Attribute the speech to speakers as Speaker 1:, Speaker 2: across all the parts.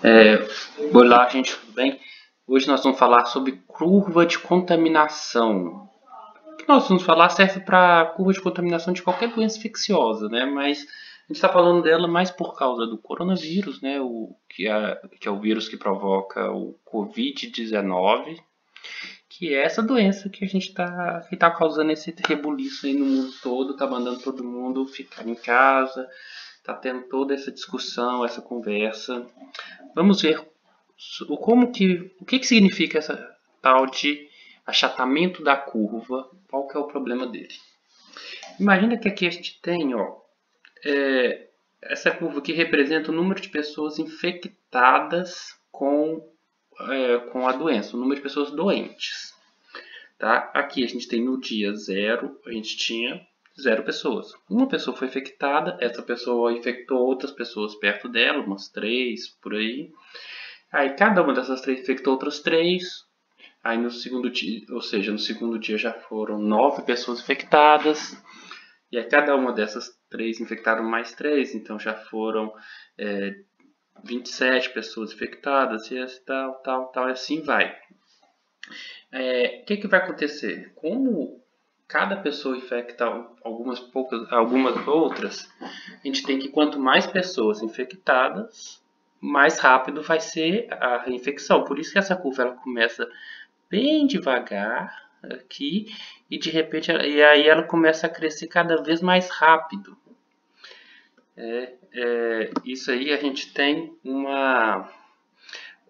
Speaker 1: É, Olá, gente, tudo bem? Hoje nós vamos falar sobre curva de contaminação. O que nós vamos falar serve para curva de contaminação de qualquer doença infecciosa, né? Mas a gente está falando dela mais por causa do coronavírus, né? Que é o vírus que provoca o Covid-19, que é essa doença que a gente que tá causando esse rebuliço aí no mundo todo, tá mandando todo mundo ficar em casa, tá tendo toda essa discussão, essa conversa. Vamos ver o que significa essa tal de achatamento da curva, qual que é o problema dele. Imagina que aqui a gente tem, essa curva que representa o número de pessoas infectadas com a doença, o número de pessoas doentes. Tá? Aqui a gente tem no dia zero, a gente tinha 0 pessoas. Uma pessoa foi infectada, essa pessoa infectou outras pessoas perto dela, umas 3 por aí. Aí cada uma dessas 3 infectou outras 3. Aí no segundo dia, ou seja, no segundo dia já foram 9 pessoas infectadas. E aí cada uma dessas 3 infectaram mais 3, então já foram 27 pessoas infectadas, e assim, tal, e assim vai. O que vai acontecer? Como cada pessoa infecta algumas outras, a gente tem que quanto mais pessoas infectadas, mais rápido vai ser a reinfecção. Por isso que essa curva ela começa bem devagar aqui e de repente aí ela começa a crescer cada vez mais rápido. Isso aí a gente tem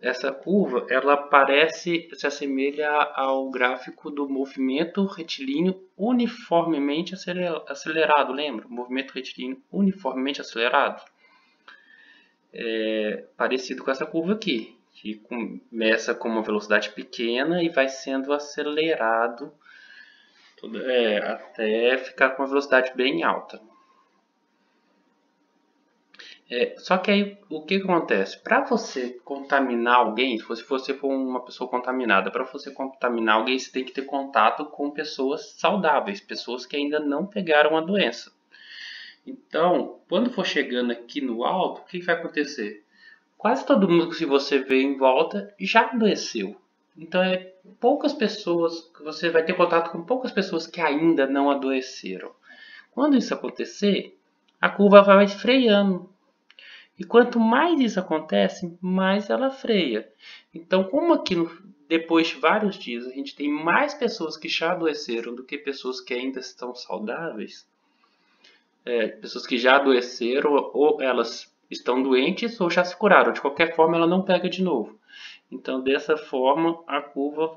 Speaker 1: essa curva ela se assemelha ao gráfico do movimento retilíneo uniformemente acelerado, lembra? O movimento retilíneo uniformemente acelerado. Parecido com essa curva aqui, que começa com uma velocidade pequena e vai sendo acelerado até ficar com uma velocidade bem alta. Só que aí o que acontece? Para você contaminar alguém, se você for uma pessoa contaminada, para você contaminar alguém, você tem que ter contato com pessoas saudáveis, pessoas que ainda não pegaram a doença. Então, quando for chegando aqui no alto, o que vai acontecer? Quase todo mundo que você vê em volta já adoeceu. Então poucas pessoas, você vai ter contato com poucas pessoas que ainda não adoeceram. Quando isso acontecer, a curva vai freando. E quanto mais isso acontece, mais ela freia. Então, como aqui depois de vários dias a gente tem mais pessoas que já adoeceram do que pessoas que ainda estão saudáveis, pessoas que já adoeceram ou elas estão doentes ou já se curaram. De qualquer forma, ela não pega de novo. Então, dessa forma, a curva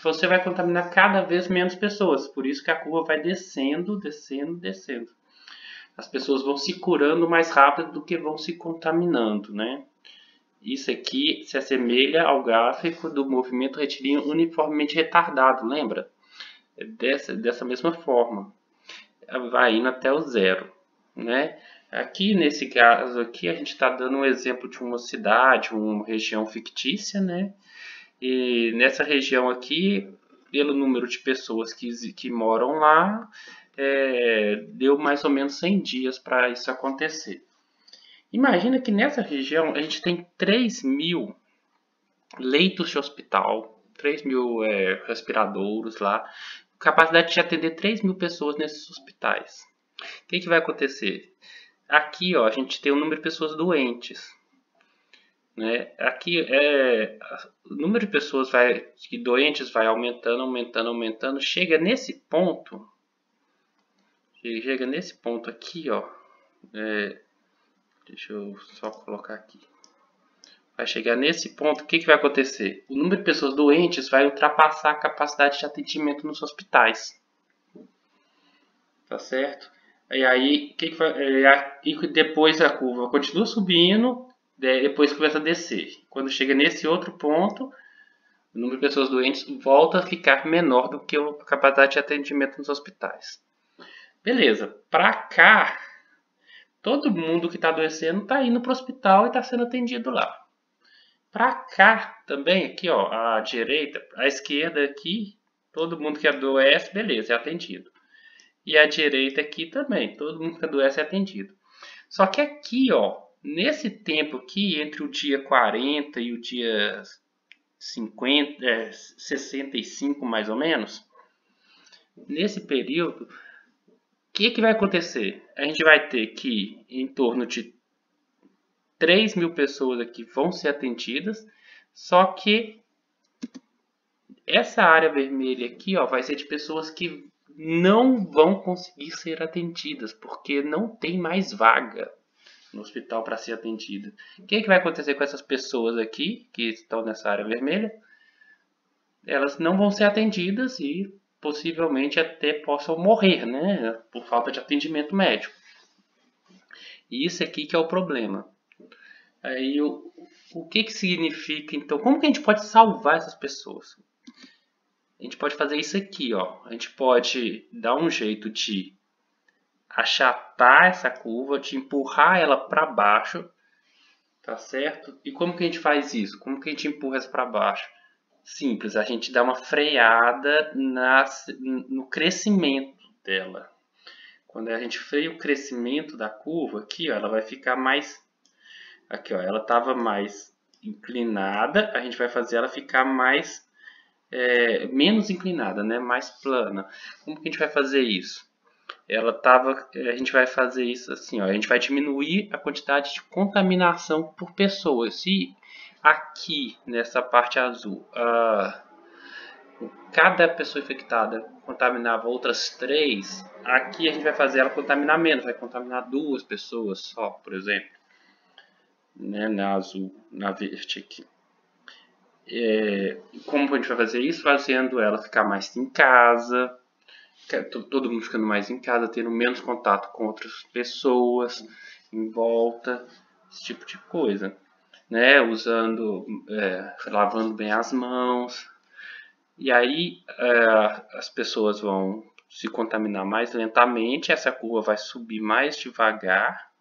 Speaker 1: você vai contaminar cada vez menos pessoas. Por isso que a curva vai descendo, descendo, descendo. As pessoas vão se curando mais rápido do que vão se contaminando, né? Isso aqui se assemelha ao gráfico do movimento retilíneo uniformemente retardado, lembra? Dessa mesma forma. Vai indo até o zero, né? Aqui nesse caso aqui a gente está dando um exemplo de uma cidade, uma região fictícia, né? E nessa região aqui, pelo número de pessoas que moram lá, deu mais ou menos 100 dias para isso acontecer. Imagina que nessa região a gente tem 3.000 leitos de hospital, 3.000 respiradouros lá, capacidade de atender 3.000 pessoas nesses hospitais. O que vai acontecer? Aqui, ó, a gente tem o número de pessoas doentes, né? Aqui o número de pessoas doentes vai aumentando, aumentando, aumentando. Chega nesse ponto aqui, ó. Deixa eu só colocar aqui. Vai chegar nesse ponto, o que vai acontecer? O número de pessoas doentes vai ultrapassar a capacidade de atendimento nos hospitais. Tá certo? E aí, e depois a curva continua subindo, depois começa a descer. Quando chega nesse outro ponto, o número de pessoas doentes volta a ficar menor do que a capacidade de atendimento nos hospitais. Beleza, para cá, todo mundo que está adoecendo está indo para o hospital e está sendo atendido lá. Para cá também, aqui ó, à direita, à esquerda aqui, todo mundo que adoece, beleza, é atendido. E à direita aqui também, todo mundo que adoece é atendido. Só que aqui, ó, nesse tempo aqui, entre o dia 40 e o dia 65 mais ou menos, nesse período, o que vai acontecer? A gente vai ter que em torno de 3.000 pessoas aqui vão ser atendidas, só que essa área vermelha aqui, ó, vai ser de pessoas que não vão conseguir ser atendidas, porque não tem mais vaga no hospital para ser atendida. O que vai acontecer com essas pessoas aqui, que estão nessa área vermelha? Elas não vão ser atendidas e possivelmente até possam morrer, né, por falta de atendimento médico. E isso aqui que é o problema. Aí, o que significa, então, como que a gente pode salvar essas pessoas? A gente pode fazer isso aqui, ó. A gente pode dar um jeito de achatar essa curva, de empurrar ela para baixo, tá certo? E como que a gente faz isso? Como que a gente empurra essa para baixo? Simples, a gente dá uma freada no crescimento dela. Quando a gente freia o crescimento da curva, aqui, ó, ela vai ficar mais... Aqui, ó, ela estava mais inclinada, a gente vai fazer ela ficar mais... menos inclinada, né? Mais plana. Como que a gente vai fazer isso? A gente vai fazer isso assim, ó, a gente vai diminuir a quantidade de contaminação por pessoa. Se aqui nessa parte azul, cada pessoa infectada contaminava outras 3, aqui a gente vai fazer ela contaminar menos, vai contaminar 2 pessoas só, por exemplo, né, na azul, na verde aqui. Como a gente vai fazer isso? Fazendo ela ficar mais em casa, todo mundo ficando mais em casa, tendo menos contato com outras pessoas em volta, esse tipo de coisa, né? Lavando bem as mãos. E aí as pessoas vão se contaminar mais lentamente, essa curva vai subir mais devagar.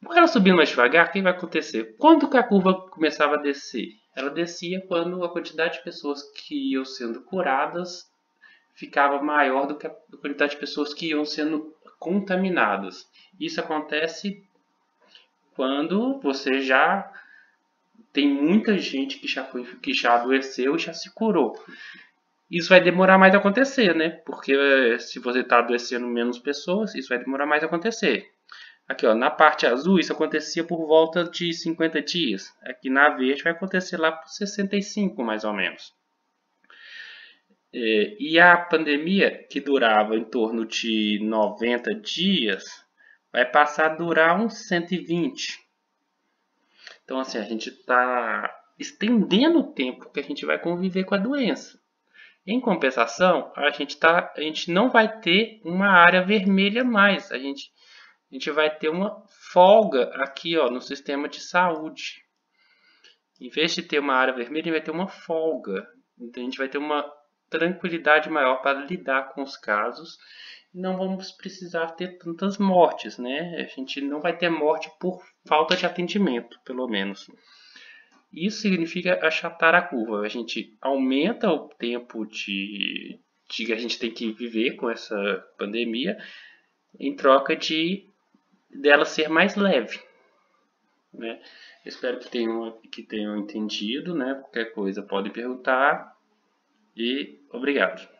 Speaker 1: Por ela subindo mais devagar, o que vai acontecer? Quando que a curva começava a descer? Ela descia quando a quantidade de pessoas que iam sendo curadas ficava maior do que a quantidade de pessoas que iam sendo contaminadas. Isso acontece quando você já tem muita gente que já adoeceu e já se curou. Isso vai demorar mais a acontecer, né? Porque se você está adoecendo menos pessoas, isso vai demorar mais a acontecer. Aqui, ó, na parte azul, isso acontecia por volta de 50 dias. Aqui na verde vai acontecer lá por 65, mais ou menos. E a pandemia, que durava em torno de 90 dias, vai passar a durar uns 120. Então, assim, a gente está estendendo o tempo que a gente vai conviver com a doença. Em compensação, a gente não vai ter uma área vermelha mais. A gente vai ter uma folga aqui, ó, no sistema de saúde. Em vez de ter uma área vermelha, a gente vai ter uma folga. Então, a gente vai ter uma tranquilidade maior para lidar com os casos. Não vamos precisar ter tantas mortes, né? A gente não vai ter morte por falta de atendimento, pelo menos. Isso significa achatar a curva. A gente aumenta o tempo que a gente tem que viver com essa pandemia em troca dela ser mais leve, né? Espero que tenham entendido, né? Qualquer coisa podem perguntar e obrigado.